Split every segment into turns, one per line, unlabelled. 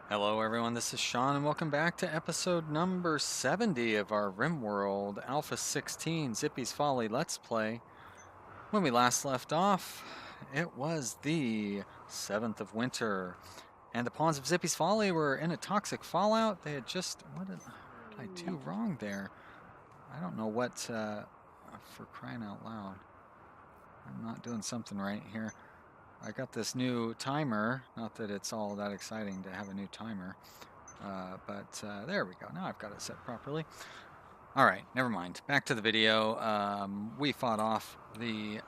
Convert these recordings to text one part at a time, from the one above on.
Hello everyone, this is Sean and welcome back to episode number 70 of our Rimworld A16 Zippy's Folly Let's Play. When we last left off, it was the 7th of winter, and the pawns of Zippy's Folly were in a toxic fallout. They had just... What did I do wrong there? I don't know what... for crying out loud. I'm not doing something right here. I got this new timer. Not that it's all that exciting to have a new timer. But there we go. Now I've got it set properly. All right, never mind. Back to the video. We fought off the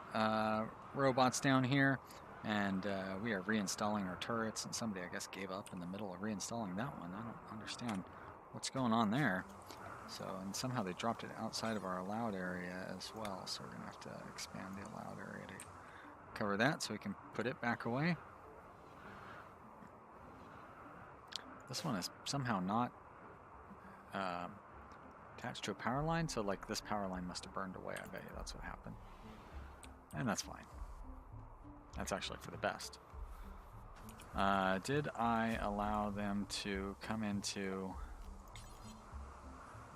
robots down here, and we are reinstalling our turrets, and somebody, I guess, gave up in the middle of reinstalling that one. I don't understand what's going on there. So, and somehow they dropped it outside of our allowed area as well, so we're going to have to expand the allowed area to cover that so we can put it back away. This one is somehow not attached to a power line, so like this power line must have burned away. I bet you that's what happened. And that's fine. That's actually for the best. Did I allow them to come into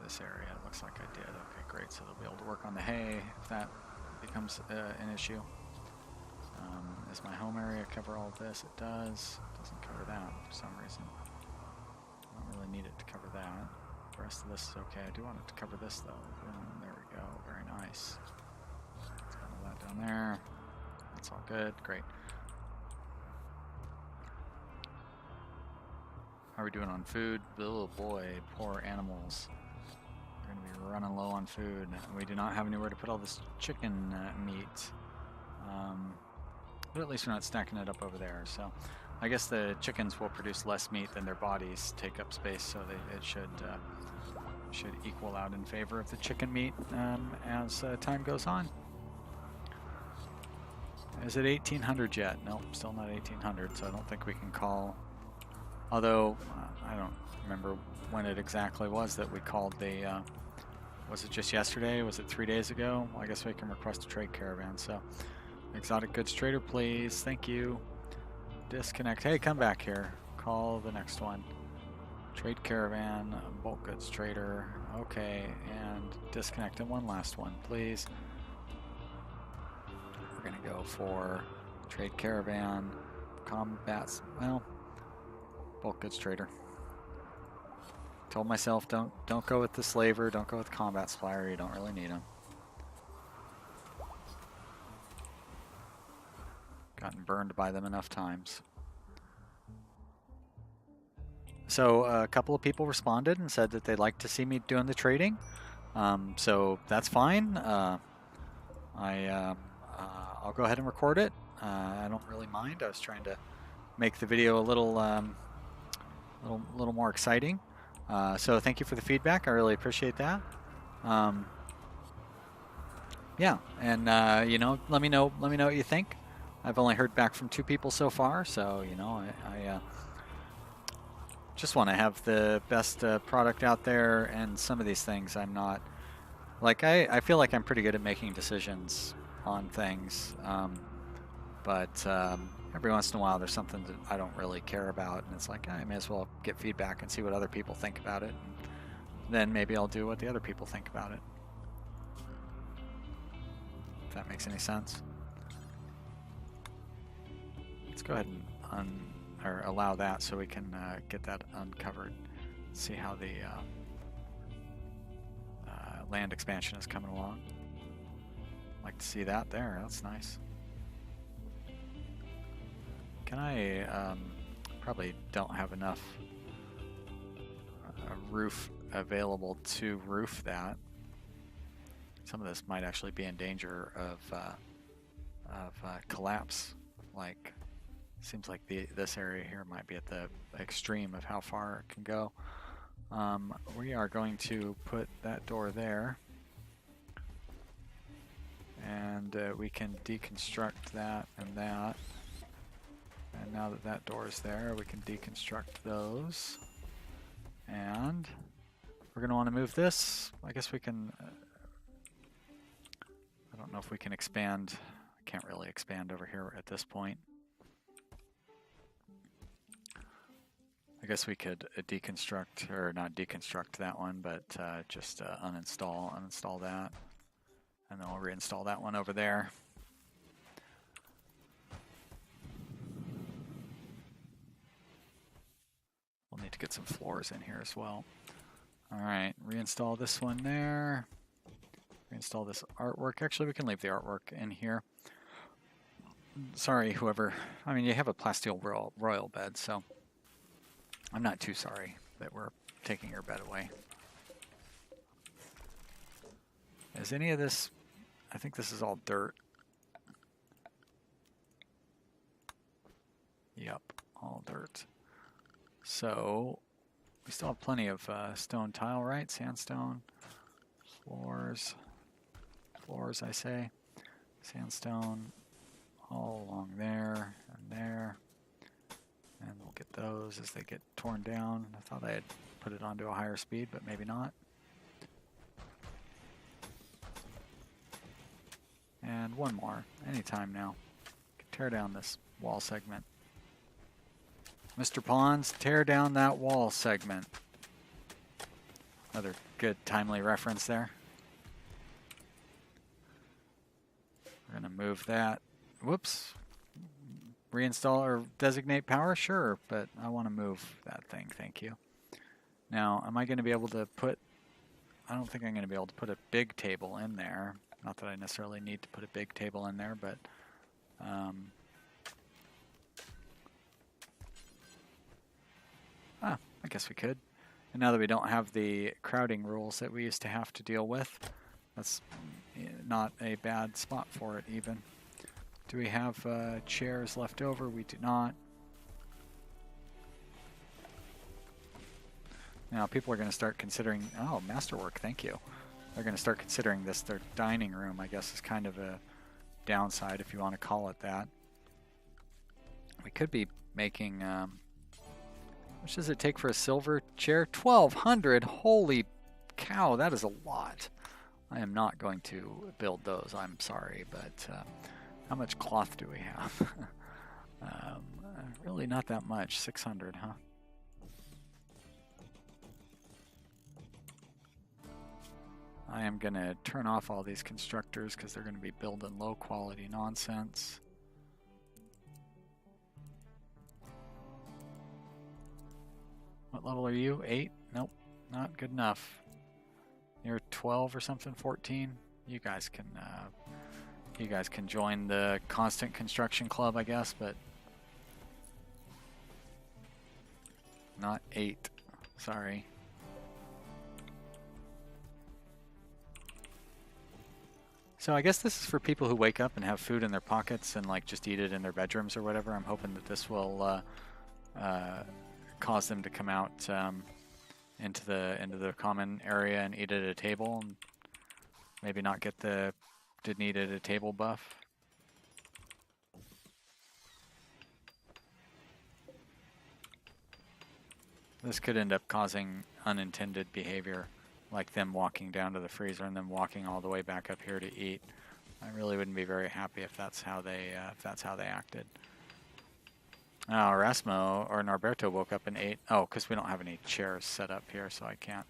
this area? It looks like I did. Okay, great. So they'll be able to work on the hay if that becomes an issue. Does my home area cover all of this? It does. It doesn't cover that for some reason. I don't really need it to cover that. The rest of this is okay. I do want it to cover this though. There we go. Very nice. Let's put all that down there. That's all good. Great. How are we doing on food? Oh boy, poor animals. We're going to be running low on food. We do not have anywhere to put all this chicken meat. But at least we're not stacking it up over there. So I guess the chickens will produce less meat than their bodies take up space, so it should equal out in favor of the chicken meat as time goes on. Is it 1800 yet? Nope, still not 1800, so I don't think we can call. Although, I don't remember when it exactly was that we called the... was it just yesterday? Was it 3 days ago? Well, I guess we can request a trade caravan, so... Exotic goods trader, please. Thank you. Disconnect. Hey, come back here. Call the next one. Trade caravan, bulk goods trader. Okay, and disconnect. And one last one, please. We're going to go for trade caravan, combats. Well, bulk goods trader. Told myself don't go with the slaver. Don't go with the combat supplier. You don't really need them. Gotten burned by them enough times. So a couple of people responded and said that they'd like to see me doing the trading. So that's fine. I'll go ahead and record it. I don't really mind. I was trying to make the video a little more exciting. So thank you for the feedback. I really appreciate that. Yeah, and you know, let me know what you think. I've only heard back from 2 people so far, so you know, I just want to have the best product out there. And some of these things, I'm not like I feel like I'm pretty good at making decisions on things, but every once in a while there's something that I don't really care about, and it's like I may as well get feedback and see what other people think about it, and then maybe I'll do what the other people think about it. If that makes any sense. Let's go ahead and allow that so we can get that uncovered. See how the land expansion is coming along. Like to see that there. That's nice. Can I probably don't have enough roof available to roof that. Some of this might actually be in danger of collapse. Like, seems like this area here might be at the extreme of how far it can go. We are going to put that door there, and we can deconstruct that and that. And now that that door is there, we can deconstruct those. And we're going to want to move this. I guess we can... I don't know if we can expand. I can't really expand over here at this point. I guess we could deconstruct, or not deconstruct that one, but just uninstall that. And then we'll reinstall that one over there. We'll need to get some floors in here as well. All right, reinstall this one there. Reinstall this artwork. Actually, we can leave the artwork in here. Sorry, whoever. I mean, you have a plasteel royal bed, so I'm not too sorry that we're taking your bed away. Is any of this... I think this is all dirt. Yep, all dirt. So, we still have plenty of stone tile, right? Sandstone, floors, I say. Sandstone, all along there and there. And we'll get those as they get torn down. I thought I had put it onto a higher speed, but maybe not. And one more, anytime now. Tear down this wall segment. Mr. Pawns, tear down that wall segment. Another good timely reference there. We're going to move that. Whoops. Reinstall or designate power? Sure, but I want to move that thing, thank you. Now, am I going to be able to put... I don't think I'm going to be able to put a big table in there. Not that I necessarily need to put a big table in there, but... I guess we could. And now that we don't have the crowding rules that we used to have to deal with, that's not a bad spot for it even. Do we have chairs left over? We do not. Now people are going to start considering, oh, masterwork, thank you. They're going to start considering this their dining room, I guess, is kind of a downside if you want to call it that. We could be making... how much does it take for a silver chair? 1,200! Holy cow, that is a lot. I am not going to build those, I'm sorry, but how much cloth do we have? Really not that much. 600, huh? I am going to turn off all these constructors because they're going to be building low quality nonsense. What level are you? 8? Nope, not good enough. You're 12 or something, 14? You guys can join the constant construction club, I guess, but not 8. Sorry. So I guess this is for people who wake up and have food in their pockets and like just eat it in their bedrooms or whatever. I'm hoping that this will cause them to come out into the common area and eat at a table, and maybe not get the didn't eat at a table buff. This could end up causing unintended behavior, like them walking down to the freezer and then walking all the way back up here to eat. I really wouldn't be very happy if that's how they acted. Oh, Erasmo or Norberto woke up and ate. Oh, because we don't have any chairs set up here, so I can't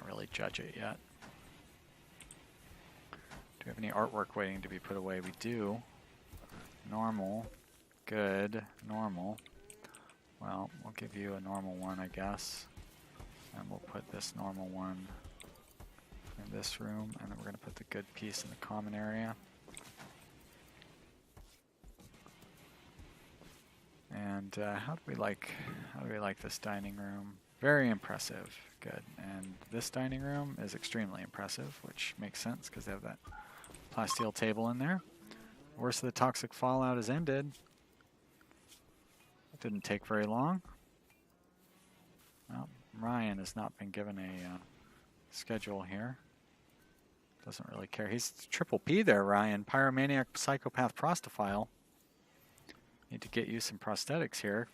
really judge it yet. Do we have any artwork waiting to be put away? We do. Normal, good, normal. Well, we'll give you a normal one, I guess. And we'll put this normal one in this room, and then we're going to put the good piece in the common area. And how do we like this dining room? Very impressive. Good. And this dining room is extremely impressive, which makes sense because they have that plasteel table in there. Worst of the toxic fallout has ended. It didn't take very long. Well, Ryan has not been given a schedule here. Doesn't really care. He's triple P there, Ryan. Pyromaniac, psychopath, prostophile. Need to get you some prosthetics here.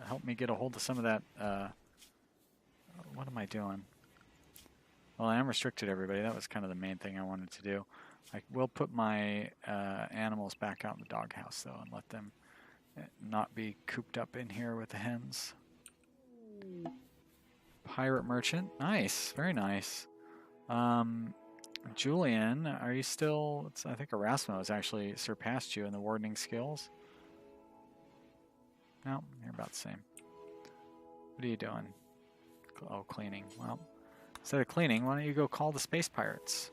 Help me get a hold of some of that. What am I doing? Well, I am restricted, everybody. That was kind of the main thing I wanted to do. I will put my animals back out in the doghouse, though, and let them not be cooped up in here with the hens. pirate merchant. Nice, very nice. Julian, are you still... I think Erasmo has actually surpassed you in the wardening skills. No, you're about the same. What are you doing? Oh, cleaning. Well, instead of cleaning, why don't you go call the space pirates?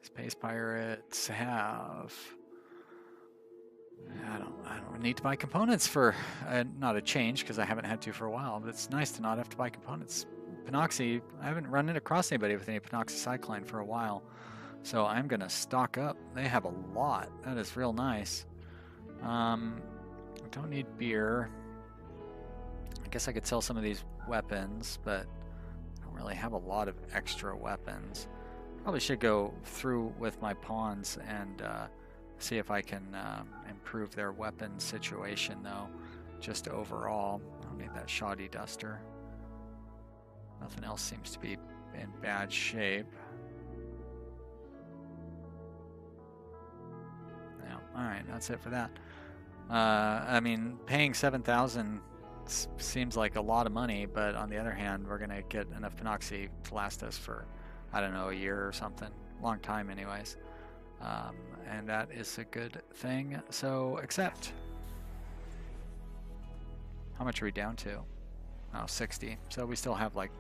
Space pirates have... I don't need to buy components for... not a change, because I haven't had to for a while, but it's nice to not have to buy components. Penoxy, I haven't run across anybody with any penoxycycline for a while, so I'm going to stock up. They have a lot. That is real nice. I don't need beer. I guess I could sell some of these weapons, but I don't really have a lot of extra weapons. Probably should go through with my pawns and see if I can improve their weapon situation, though, just overall. I don't need that shoddy duster. Nothing else seems to be in bad shape. Yeah, alright, that's it for that. I mean, paying 7,000 seems like a lot of money, but on the other hand, we're going to get enough Penoxy to last us for, I don't know, a year or something. Long time anyways. And that is a good thing, so accept. How much are we down to? Oh, 60. So we still have like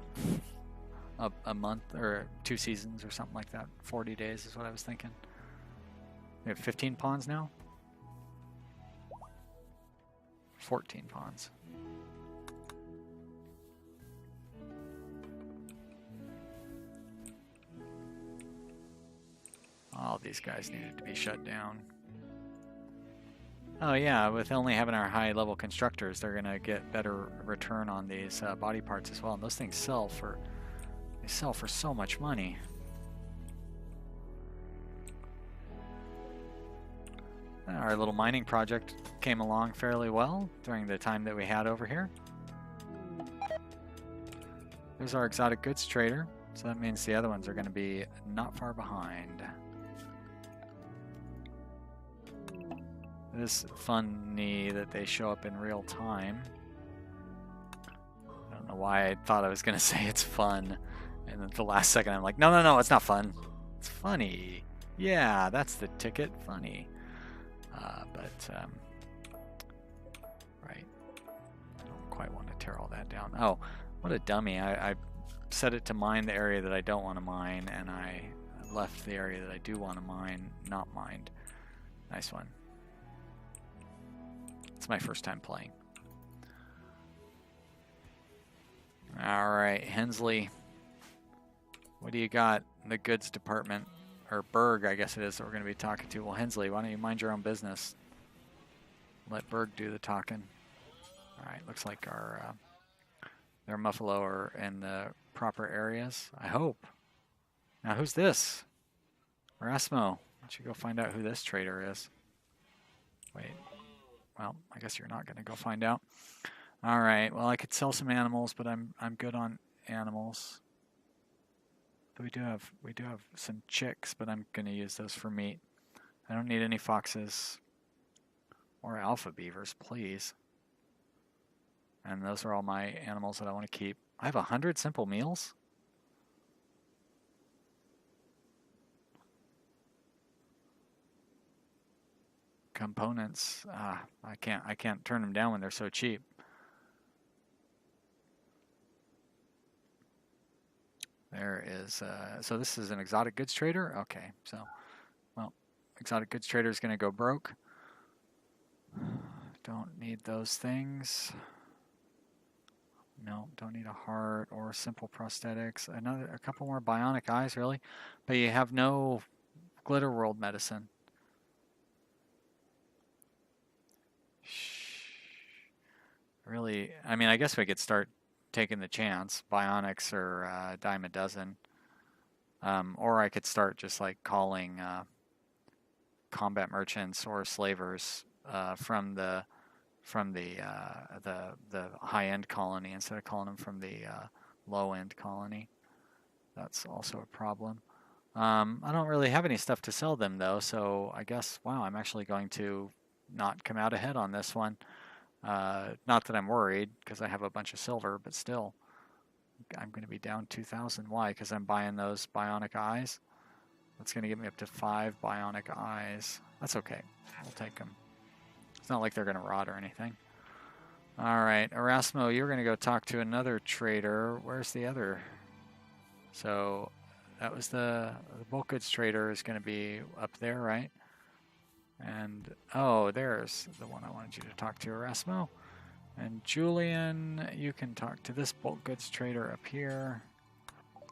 a month or 2 seasons or something like that. 40 days is what I was thinking. We have 15 pawns now? 14 pawns. All these guys needed to be shut down. Oh yeah, with only having our high level constructors, they're gonna get better return on these body parts as well. And those things sell for so much money. Our little mining project came along fairly well during the time that we had over here. There's our exotic goods trader, so that means the other ones are going to be not far behind. It is funny that they show up in real time. I don't know why I thought I was going to say it's fun, and then at the last second I'm like, no, it's not fun. It's funny. Yeah, that's the ticket. Funny. Right. I don't quite want to tear all that down. Oh, what a dummy. I set it to mine the area that I don't want to mine, and I left the area that I do want to mine not mined. Nice one. It's my first time playing. Alright, Hensley. What do you got in the goods department? Or Berg, I guess it is, that we're going to be talking to. Well, Hensley, why don't you mind your own business? Let Berg do the talking. Alright, looks like our their Muffalo are in the proper areas. I hope. Now, who's this? Erasmo. Why don't you go find out who this trader is? Wait. Well, I guess you're not going to go find out. Alright, well, I could sell some animals, but I'm good on animals. We do have some chicks, but I'm going to use those for meat. I don't need any foxes or alpha beavers, please. And those are all my animals that I want to keep. I have 100 simple meals? Components. I can't turn them down when they're so cheap. There is, so this is an exotic goods trader? Okay, so, well, exotic goods trader is going to go broke. Don't need those things. No, don't need a heart or simple prosthetics. A couple more bionic eyes, really? But you have no glitter world medicine. Really, I mean, I guess we could start taking the chance. Bionics or dime a dozen. Or I could start just like calling combat merchants or slavers from the high-end colony instead of calling them from the low-end colony. That's also a problem. I don't really have any stuff to sell them though, so I guess, wow, I'm actually going to not come out ahead on this one. Not that I'm worried, because I have a bunch of silver, but still. I'm going to be down 2,000. Why? Because I'm buying those bionic eyes. That's going to get me up to 5 bionic eyes. That's okay. We'll take them. It's not like they're going to rot or anything. All right, Erasmo, you're going to go talk to another trader. Where's the other? So that was the bulk goods trader is going to be up there, right? And, oh, there's the one I wanted you to talk to, Erasmo. And Julian, you can talk to this bulk goods trader up here.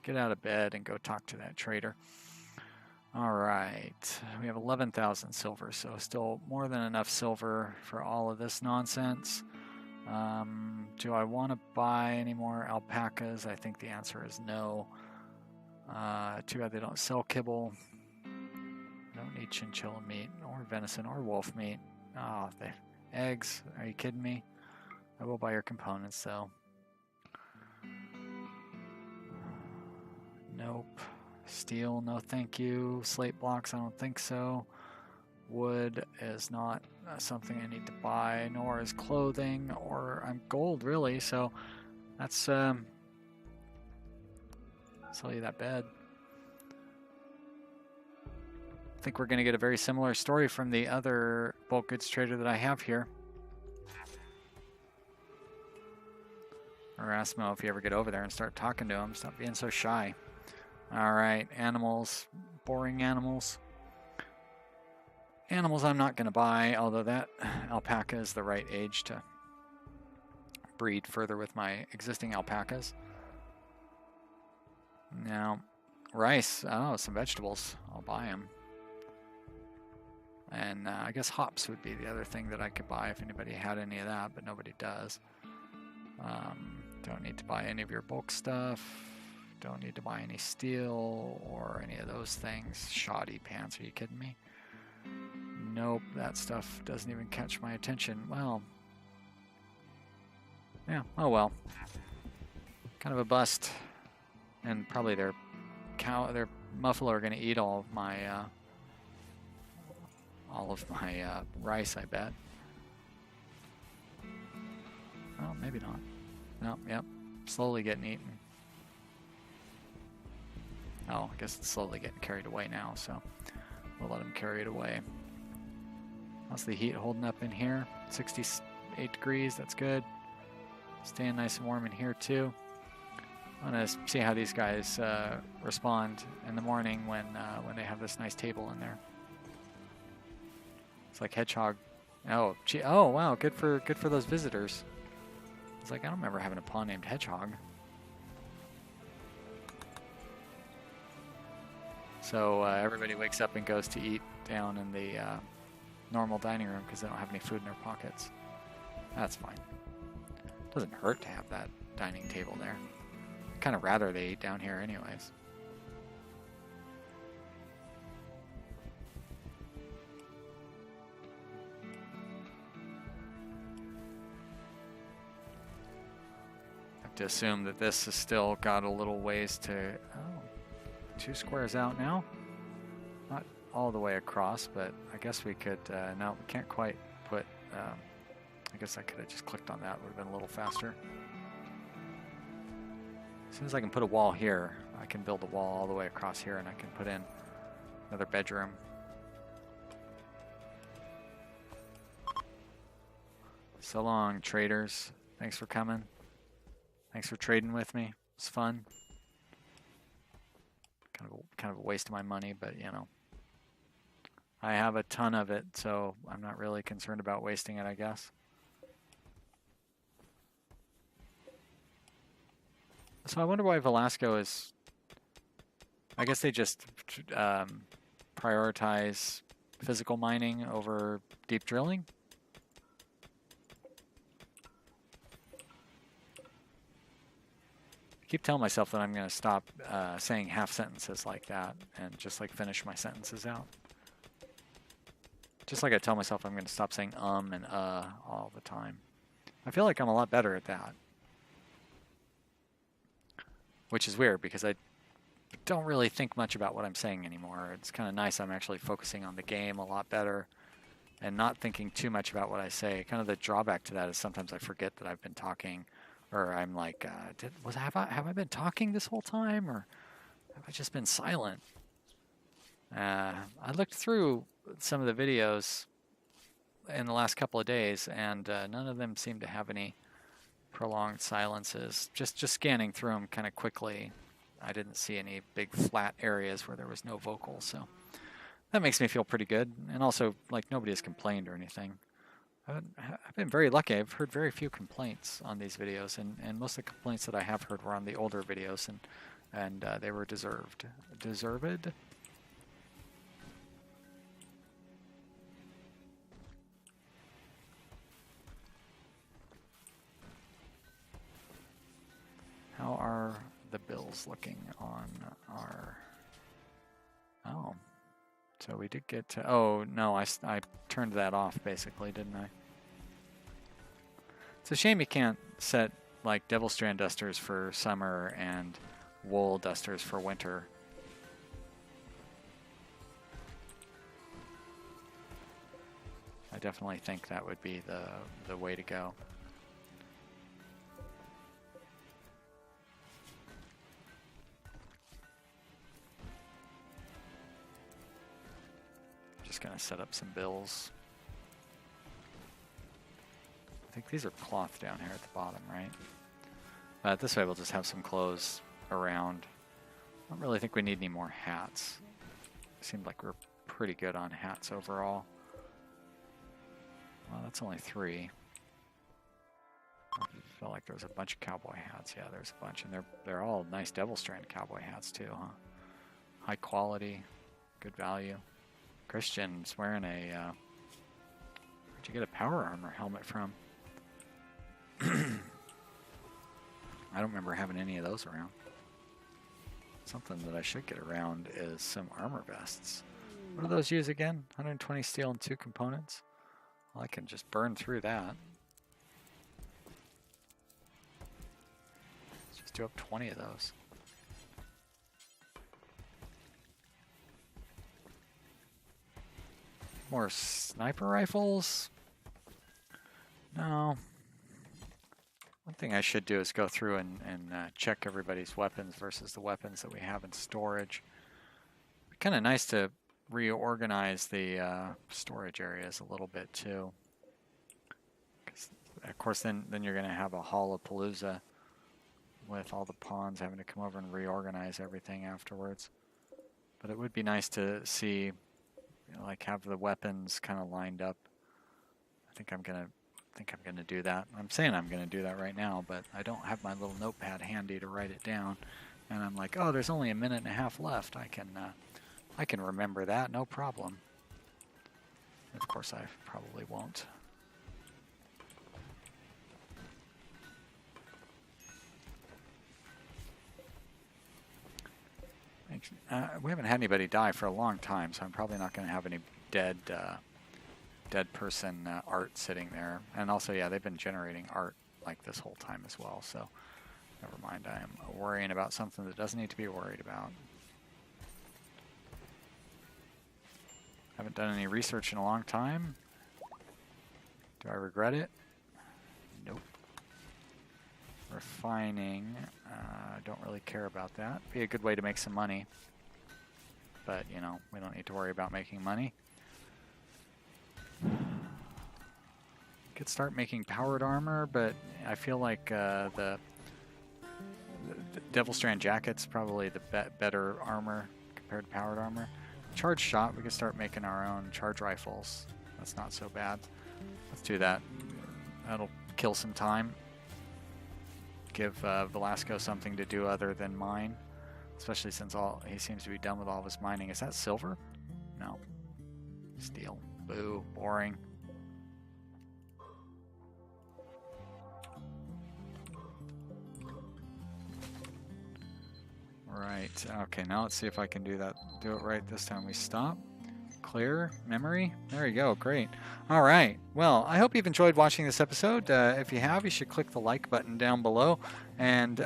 Get out of bed and go talk to that trader. All right, we have 11,000 silver, so still more than enough silver for all of this nonsense. Do I want to buy any more alpacas? I think the answer is no. Too bad they don't sell kibble. Don't need chinchilla meat, or venison, or wolf meat. Oh, the eggs. Are you kidding me? I will buy your components, though. Nope. Steel, no thank you. Slate blocks, I don't think so. Wood is not something I need to buy, nor is clothing, or I'm gold, really, so that's, sell you that bed. I think we're going to get a very similar story from the other bulk goods trader that I have here. Erasmo, if you ever get over there and start talking to him, stop being so shy. All right, animals, boring animals. Animals I'm not going to buy, although that alpaca is the right age to breed further with my existing alpacas. Now, rice, oh, some vegetables, I'll buy them. And I guess hops would be the other thing that I could buy if anybody had any of that, but nobody does. Don't need to buy any of your bulk stuff. Don't need to buy any steel or any of those things. Shoddy pants, are you kidding me? Nope, that stuff doesn't even catch my attention. Well, yeah, oh well. Kind of a bust. And probably their muffalo are going to eat all of my rice, I bet. Oh, maybe not. No, yep, slowly getting eaten. Oh, I guess it's slowly getting carried away now, so we'll let them carry it away. How's the heat holding up in here? 68 degrees, that's good. Staying nice and warm in here too. I'm gonna see how these guys respond in the morning when they have this nice table in there. It's like hedgehog. Oh, gee, oh wow, good for those visitors. It's like I don't remember having a pawn named Hedgehog. So everybody wakes up and goes to eat down in the normal dining room because they don't have any food in their pockets. That's fine. Doesn't hurt to have that dining table there. I'd kind of rather they eat down here anyways. To assume that this has still got a little ways to 2 squares out now. Not all the way across, but I guess we could no, we can't quite put I guess I could have just clicked on that, would have been a little faster. As soon as I can put a wall here, I can build a wall all the way across here and I can put in another bedroom. So long, traders. Thanks for coming. Thanks for trading with me. It's fun. Kind of a waste of my money, but you know. I have a ton of it, so I'm not really concerned about wasting it, I guess. So I wonder why Velasco is... I guess they just prioritize physical mining over deep drilling. I keep telling myself that I'm going to stop saying half sentences like that and just like finish my sentences out. Just like I tell myself I'm going to stop saying and all the time. I feel like I'm a lot better at that. Which is weird because I don't really think much about what I'm saying anymore. It's kind of nice I'm actually focusing on the game a lot better and not thinking too much about what I say. Kind of the drawback to that is sometimes I forget that I've been talking or I'm like, have I been talking this whole time, or have I just been silent? I looked through some of the videos in the last couple of days, and none of them seem to have any prolonged silences. Just scanning through them kind of quickly, I didn't see any big flat areas where there was no vocal, so that makes me feel pretty good. And also, like, nobody has complained or anything. I've been very lucky. I've heard very few complaints on these videos, and most of the complaints that I have heard were on the older videos, and they were deserved. Deserved? How are the bills looking on our... Oh, so we did get to... Oh, no, I turned that off, basically, didn't I? It's a shame you can't set, like, Devil Strand dusters for summer and wool dusters for winter. I definitely think that would be the way to go. Just gonna set up some bills. I think these are cloth down here at the bottom, right? This way we'll just have some clothes around. I don't really think we need any more hats. It seemed like we're pretty good on hats overall. Well, that's only 3. I felt like there was a bunch of cowboy hats. Yeah, there's a bunch, and they're all nice Devil Strand cowboy hats too, huh? High quality, good value. Christian's wearing a, where'd you get a power armor helmet from? I don't remember having any of those around. Something that I should get around is some armor vests. What do those use again? 120 steel and 2 components? Well, I can just burn through that. Let's just do up 20 of those. More sniper rifles? No. One thing I should do is go through and check everybody's weapons versus the weapons that we have in storage. It'd be kind of nice to reorganize the storage areas a little bit too. 'Cause of course then you're going to have a Hallapalooza with all the pawns having to come over and reorganize everything afterwards. But it would be nice to see, you know, like have the weapons kind of lined up. I think I'm gonna do that. I'm saying I'm gonna do that right now, but I don't have my little notepad handy to write it down. And I'm like, oh, there's only a minute and a half left. I can remember that, no problem. Of course, I probably won't. We haven't had anybody die for a long time, so I'm probably not going to have any dead person art sitting there. And also, yeah, they've been generating art like this whole time as well, so never mind. I am worrying about something that doesn't need to be worried about. Haven't done any research in a long time. Do I regret it? Nope. Refining, don't really care about that. Be a good way to make some money. But, you know, we don't need to worry about making money. Could start making powered armor, but I feel like the Devil Strand jacket's probably the better armor compared to powered armor. Charge shot, we could start making our own charge rifles. That's not so bad. Let's do that. That'll kill some time. Give Velasco something to do other than mine, especially since he seems to be done with all of his mining. Is that silver? No. Steel. Boo. Boring. Right. Okay, now let's see if I can do that. Do it right this time. We stop. Clear memory. There you go. Great. All right. Well, I hope you've enjoyed watching this episode. If you have, you should click the like button down below and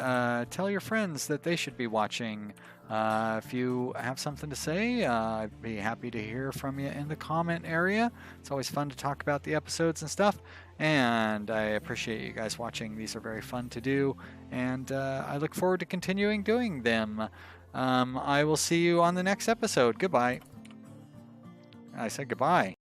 tell your friends that they should be watching If you have something to say, I'd be happy to hear from you in the comment area. It's always fun to talk about the episodes and stuff, and I appreciate you guys watching. These are very fun to do, and I look forward to continuing doing them. I will see you on the next episode. Goodbye. I said goodbye.